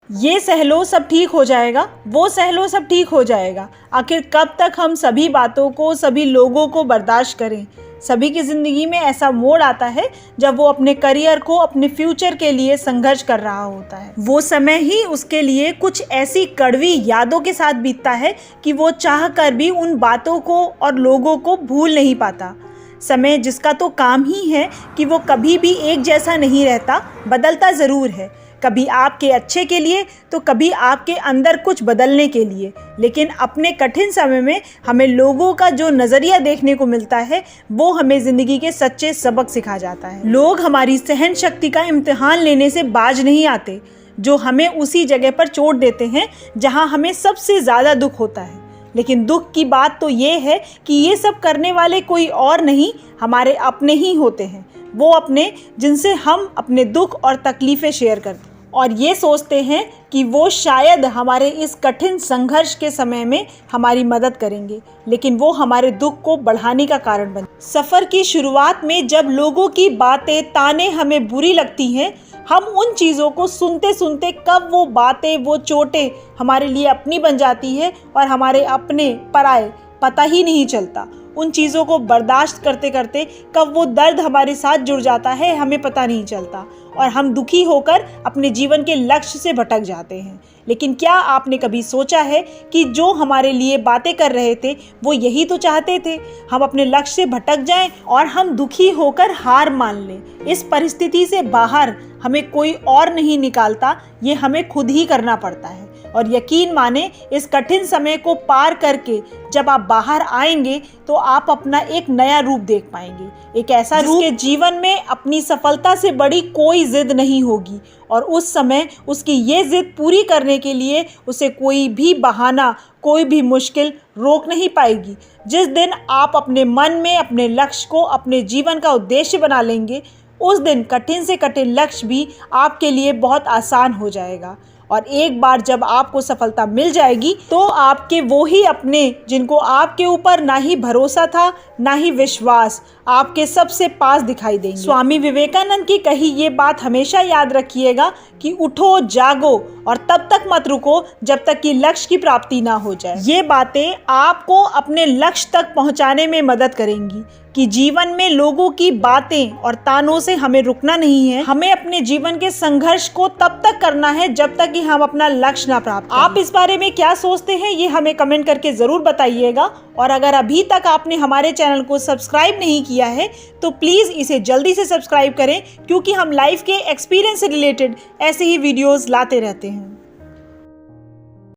ये सह लो सब ठीक हो जाएगा, वो सह लो सब ठीक हो जाएगा। आखिर कब तक हम सभी बातों को, सभी लोगों को बर्दाश्त करें। सभी की ज़िंदगी में ऐसा मोड़ आता है जब वो अपने करियर को, अपने फ्यूचर के लिए संघर्ष कर रहा होता है। वो समय ही उसके लिए कुछ ऐसी कड़वी यादों के साथ बीतता है कि वो चाह कर भी उन बातों को और लोगों को भूल नहीं पाता। समय जिसका तो काम ही है कि वो कभी भी एक जैसा नहीं रहता, बदलता ज़रूर है। कभी आपके अच्छे के लिए तो कभी आपके अंदर कुछ बदलने के लिए। लेकिन अपने कठिन समय में हमें लोगों का जो नज़रिया देखने को मिलता है वो हमें ज़िंदगी के सच्चे सबक सिखा जाता है। लोग हमारी सहन शक्ति का इम्तिहान लेने से बाज नहीं आते, जो हमें उसी जगह पर चोट देते हैं जहां हमें सबसे ज़्यादा दुख होता है। लेकिन दुख की बात तो ये है कि ये सब करने वाले कोई और नहीं, हमारे अपने ही होते हैं। वो अपने जिनसे हम अपने दुख और तकलीफ़ें शेयर करते हैं और ये सोचते हैं कि वो शायद हमारे इस कठिन संघर्ष के समय में हमारी मदद करेंगे, लेकिन वो हमारे दुख को बढ़ाने का कारण बन। सफ़र की शुरुआत में जब लोगों की बातें, ताने हमें बुरी लगती हैं, हम उन चीज़ों को सुनते सुनते कब वो बातें, वो चोटें हमारे लिए अपनी बन जाती है और हमारे अपने पराए पता ही नहीं चलता। उन चीज़ों को बर्दाश्त करते करते कब वो दर्द हमारे साथ जुड़ जाता है हमें पता नहीं चलता और हम दुखी होकर अपने जीवन के लक्ष्य से भटक जाते हैं। लेकिन क्या आपने कभी सोचा है कि जो हमारे लिए बातें कर रहे थे वो यही तो चाहते थे, हम अपने लक्ष्य से भटक जाएं और हम दुखी होकर हार मान लें। इस परिस्थिति से बाहर हमें कोई और नहीं निकालता, ये हमें खुद ही करना पड़ता है। और यकीन माने, इस कठिन समय को पार करके जब आप बाहर आएंगे तो आप अपना एक नया रूप देख पाएंगे, एक ऐसा रूप के जीवन में अपनी सफलता से बड़ी कोई जिद नहीं होगी और उस समय उसकी ये जिद पूरी करने के लिए उसे कोई भी बहाना, कोई भी मुश्किल रोक नहीं पाएगी। जिस दिन आप अपने मन में अपने लक्ष्य को अपने जीवन का उद्देश्य बना लेंगे, उस दिन कठिन से कठिन लक्ष्य भी आपके लिए बहुत आसान हो जाएगा। और एक बार जब आपको सफलता मिल जाएगी तो आपके वो ही अपने जिनको आपके ऊपर ना ही भरोसा था ना ही विश्वास, आपके सबसे पास दिखाई देंगे। स्वामी विवेकानंद की कही ये बात हमेशा याद रखिएगा कि उठो, जागो और तब तक मत रुको जब तक कि लक्ष्य की प्राप्ति ना हो जाए। ये बातें आपको अपने लक्ष्य तक पहुंचाने में मदद करेंगी कि जीवन में लोगों की बातें और तानों से हमें रुकना नहीं है। हमें अपने जीवन के संघर्ष को तब तक करना है जब तक कि हम अपना लक्ष्य ना प्राप्त करें। आप इस बारे में क्या सोचते हैं ये हमें कमेंट करके ज़रूर बताइएगा। और अगर अभी तक आपने हमारे चैनल को सब्सक्राइब नहीं किया है तो प्लीज़ इसे जल्दी से सब्सक्राइब करें, क्योंकि हम लाइफ के एक्सपीरियंस से रिलेटेड ऐसे ही वीडियोज़ लाते रहते हैं।